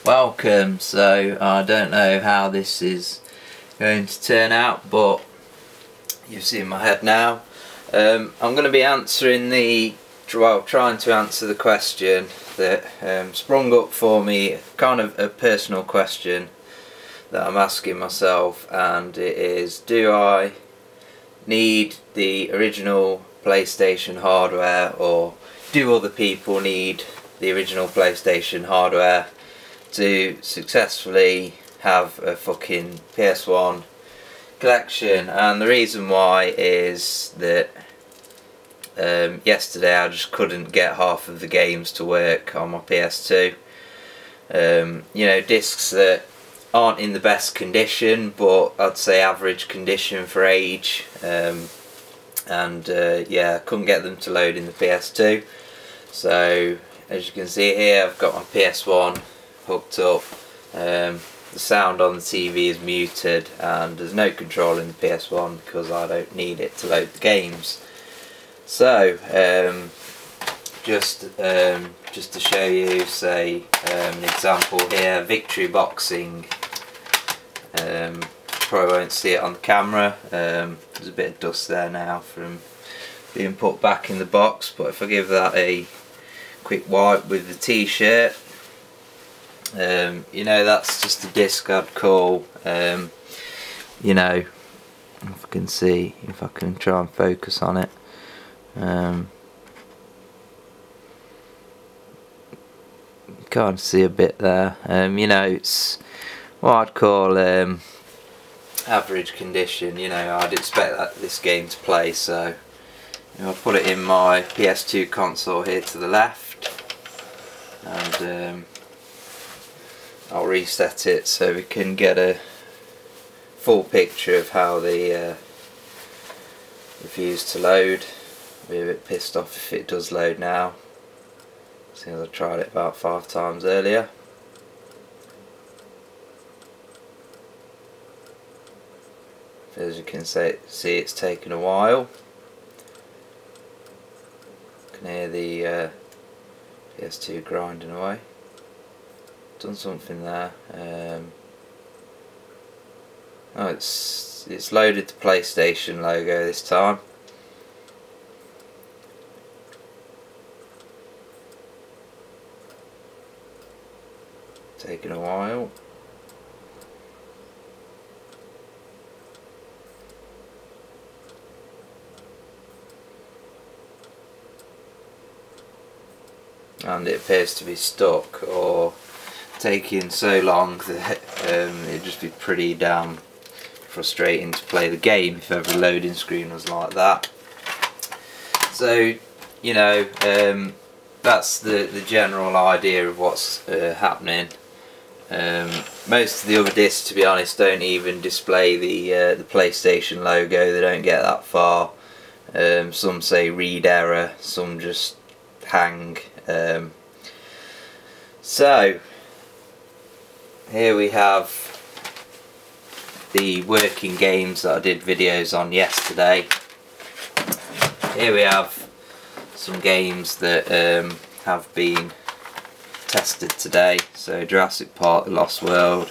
Welcome. So I don't know how this is going to turn out, but you've seen my head now. I'm going to be answering trying to answer the question that sprung up for me, kind of a personal question that I'm asking myself, and it is, do I need the original PlayStation hardware, or do other people need the original PlayStation hardware to successfully have a fucking PS1 collection? And the reason why is that yesterday I just couldn't get half of the games to work on my PS2. You know, discs that aren't in the best condition, but I'd say average condition for age, and yeah, I couldn't get them to load in the PS2. So as you can see here, I've got my PS1 hooked up. The sound on the TV is muted, and there's no control in the PS1 because I don't need it to load the games. So just to show you, say an example here, Victory Boxing. Probably won't see it on the camera. There's a bit of dust there now from being put back in the box, but if I give that a quick wipe with the t-shirt, you know, that's just a disc I'd call, you know, if I can see, if I can try and focus on it, can't see a bit there. You know, it's what I'd call average condition. You know, I'd expect this game to play, so I'll put it in my PS2 console here to the left, and I'll reset it so we can get a full picture of how they refuse to load. I'll be a bit pissed off if it does load now, since I tried it about 5 times earlier. As you can see, it's taken a while. You can hear the PS2 grinding away. Done something there. Oh, it's loaded the PlayStation logo this time. Taking a while. And it appears to be stuck, or taking so long that it'd just be pretty damn frustrating to play the game if ever the loading screen was like that. So, you know, that's the general idea of what's happening. Most of the other discs, to be honest, don't even display the PlayStation logo. They don't get that far. Some say read error, some just hang. So here we have the working games that I did videos on yesterday. Here we have some games that have been tested today. So Jurassic Park: The Lost World,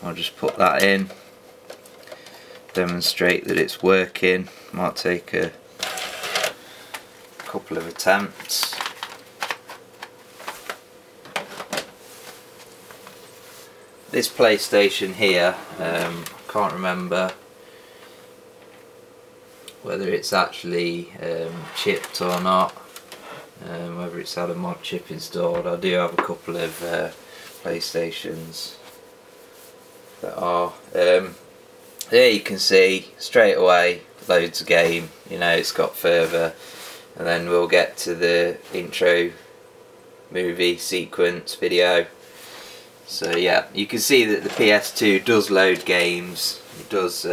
I'll just put that in, demonstrate that it's working. Might take a couple of attempts. This PlayStation here, I can't remember whether it's actually chipped or not, whether it's had a mod chip installed. I do have a couple of PlayStations that are. There you can see straight away loads of game. You know, it's got further, and then we'll get to the intro movie sequence video. So yeah, you can see that the PS2 does load games, it does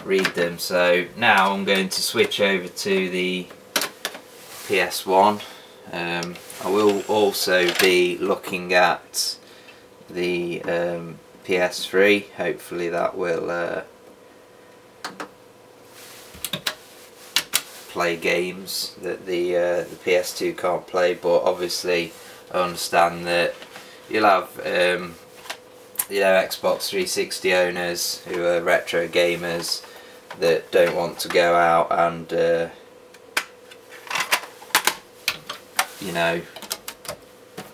read them. So now I'm going to switch over to the PS1. I will also be looking at the PS3. Hopefully that will play games that the PS2 can't play, but obviously I understand that you'll have you know, Xbox 360 owners who are retro gamers that don't want to go out and you know,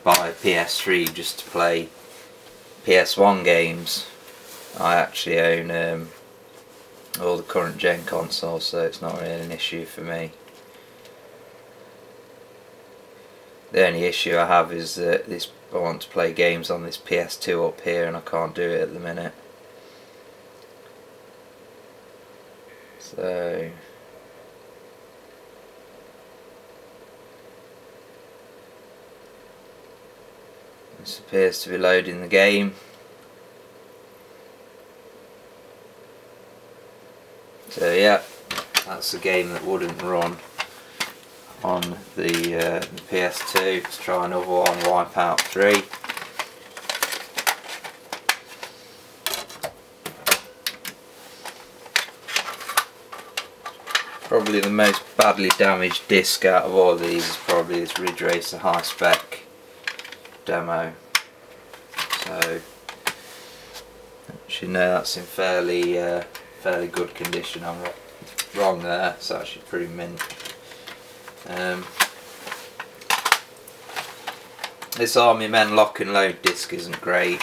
buy a PS3 just to play PS1 games. I actually own all the current gen consoles, so it's not really an issue for me. The only issue I have is that I want to play games on this PS2 up here and I can't do it at the minute. So this appears to be loading the game. So yeah, that's a game that wouldn't run on the PS2. Let's try another one, Wipeout 3. Probably the most badly damaged disc out of all of these is probably this Ridge Racer high spec demo. So you know that's in fairly good condition. I'm wrong there, it's actually pretty mint. This Army Men lock and load disc isn't great.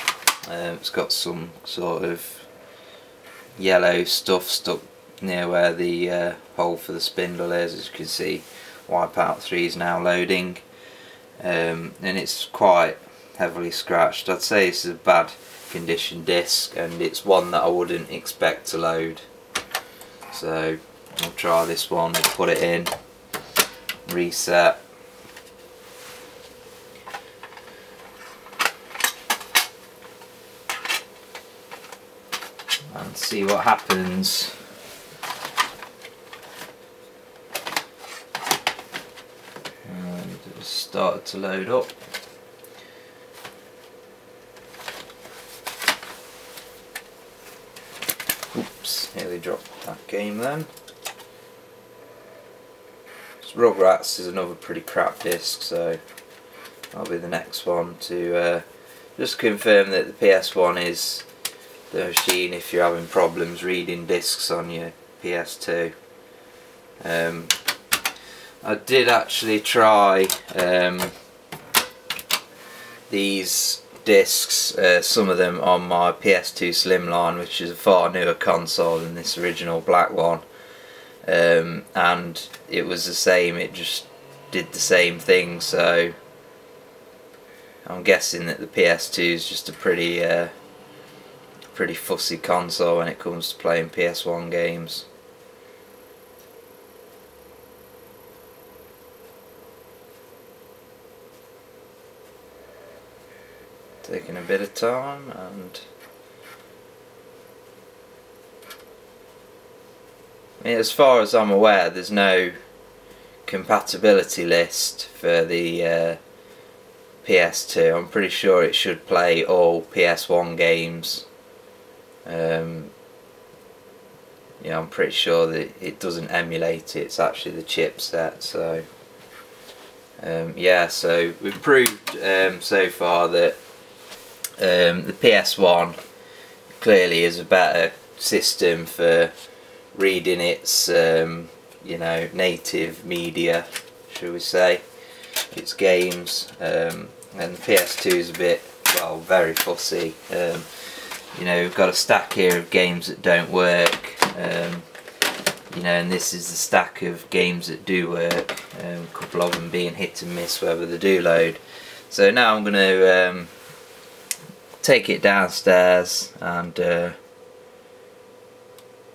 It's got some sort of yellow stuff stuck near where the hole for the spindle is. As you can see, Wipeout 3 is now loading, and it's quite heavily scratched. I'd say this is a bad condition disc, and it's one that I wouldn't expect to load. So I'll try this one, put it in, reset. And see what happens. And it's started to load up. Oops, nearly dropped that game then. Rugrats is another pretty crap disc, so that'll be the next one to just confirm that the PS1 is the machine if you're having problems reading discs on your PS2. I did actually try these discs, some of them on my PS2 Slimline, which is a far newer console than this original black one. And it was the same, it just did the same thing, so I'm guessing that the PS2 is just a pretty fussy console when it comes to playing PS1 games. Taking a bit of time, and I mean, as far as I'm aware, there's no compatibility list for the PS2. I'm pretty sure it should play all PS1 games. Yeah, I'm pretty sure that it doesn't emulate it, it's actually the chipset. So yeah, so we've proved so far that the PS1 clearly is a better system for reading its you know, native media, shall we say, its games, and the PS2 is a bit, well, very fussy. You know, we've got a stack here of games that don't work, you know, and this is the stack of games that do work, a couple of them being hit and miss whether they do load. So now I'm going to take it downstairs and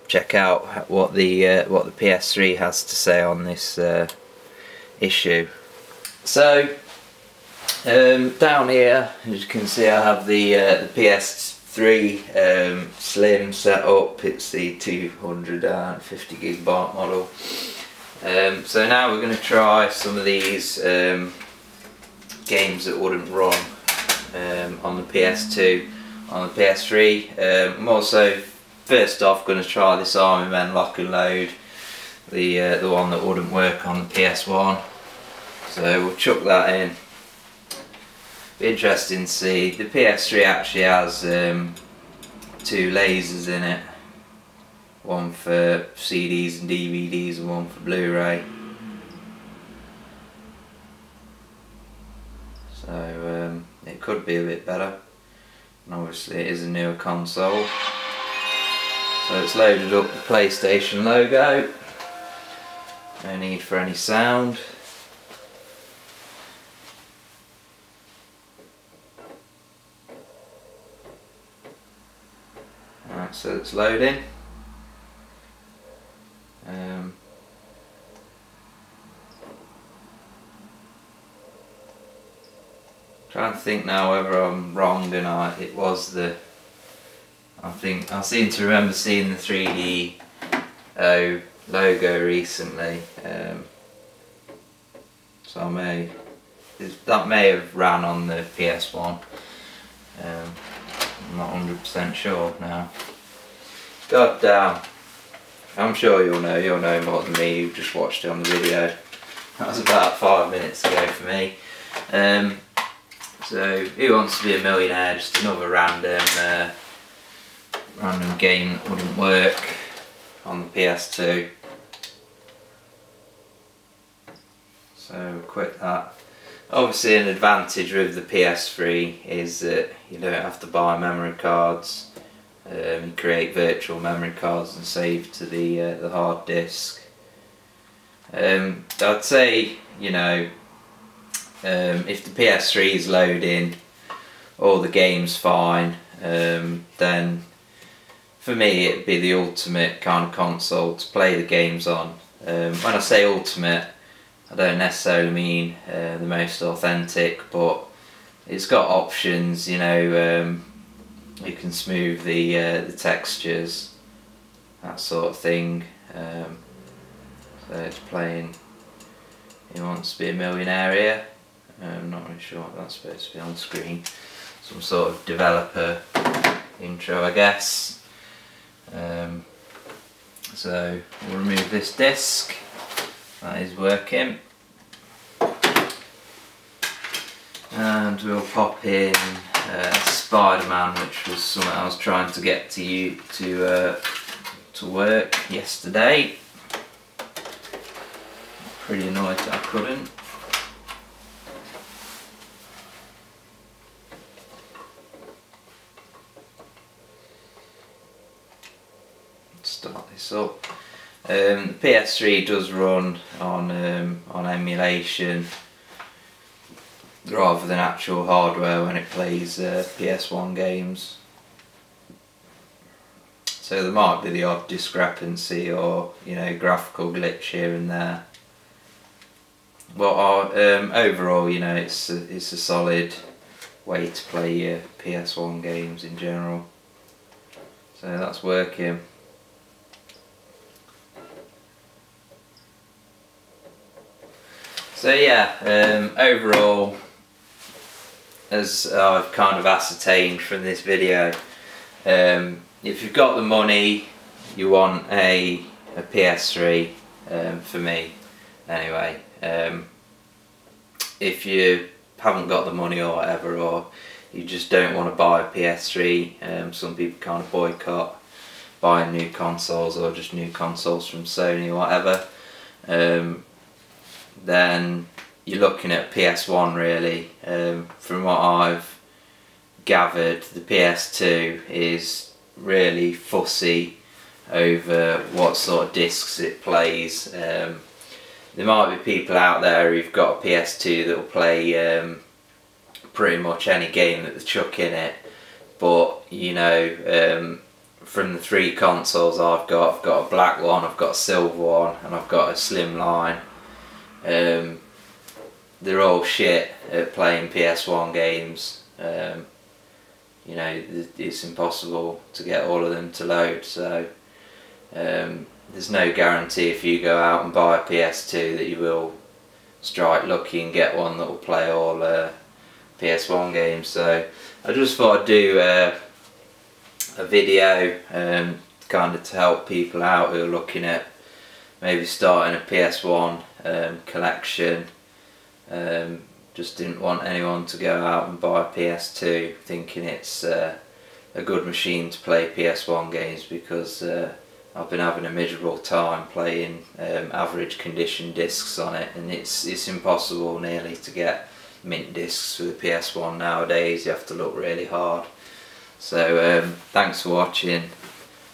check out what the PS3 has to say on this issue. So down here, as you can see, I have the PS3 Slim set up. It's the 250 gigabyte model. So now we're going to try some of these games that wouldn't run on the PS2, on the PS3. I'm also, first off, going to try this Army Men lock and load, the one that wouldn't work on the PS1. So we'll chuck that in. Be interesting to see. The PS3 actually has 2 lasers in it. One for CDs and DVDs and one for Blu-ray. So it could be a bit better. And obviously it is a newer console. So it's loaded up the PlayStation logo. No need for any sound. Alright, so it's loading. Trying to think now whether I'm wrong or not. It was the, I seem to remember seeing the 3DO logo recently, so that may have ran on the PS1. I'm not 100% sure now. God damn, I'm sure you'll know more than me. You've just watched it on the video. That was about 5 minutes ago for me. So, Who Wants to Be a Millionaire? Just another random game that wouldn't work on the PS2. So, quit that. Obviously, an advantage with the PS3 is that you don't have to buy memory cards. You create virtual memory cards and save to the hard disk. I'd say, you know, if the PS3 is loading, all the game's fine, then for me it'd be the ultimate kind of console to play the games on. When I say ultimate, I don't necessarily mean the most authentic, but it's got options, you know, you can smooth the textures, that sort of thing. So it's playing Who Wants to Be a Millionaire here. I'm not really sure what that's supposed to be on screen. Some sort of developer intro, I guess. So we'll remove this disc. That is working. And we'll pop in Spider-Man, which was something I was trying to get to work yesterday. Pretty annoyed that I couldn't. Start this up. The PS3 does run on emulation rather than actual hardware when it plays PS1 games. So there might be the odd discrepancy or, you know, graphical glitch here and there. But overall, you know, it's a solid way to play your PS1 games in general. So that's working. So yeah, overall, as I've kind of ascertained from this video, if you've got the money, you want a PS3, for me anyway. If you haven't got the money or whatever, or you just don't want to buy a PS3, some people kind of boycott buying new consoles or just new consoles from Sony or whatever, then you're looking at PS1 really. From what I've gathered, the PS2 is really fussy over what sort of discs it plays. There might be people out there who've got a PS2 that will play pretty much any game that they chuck in it, but you know, from the 3 consoles I've got a black one, I've got a silver one, and I've got a slimline. They're all shit at playing PS1 games. You know, it's impossible to get all of them to load, so there's no guarantee if you go out and buy a PS2 that you will strike lucky and get one that will play all PS1 games. So I just thought I'd do a video kind of to help people out who are looking at maybe starting a PS1 collection, just didn't want anyone to go out and buy a PS2 thinking it's a good machine to play PS1 games, because I've been having a miserable time playing average condition discs on it, and it's impossible nearly to get mint discs for the PS1 nowadays. You have to look really hard. So thanks for watching,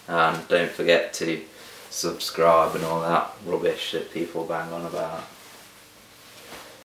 and don't forget to subscribe and all that rubbish that people bang on about.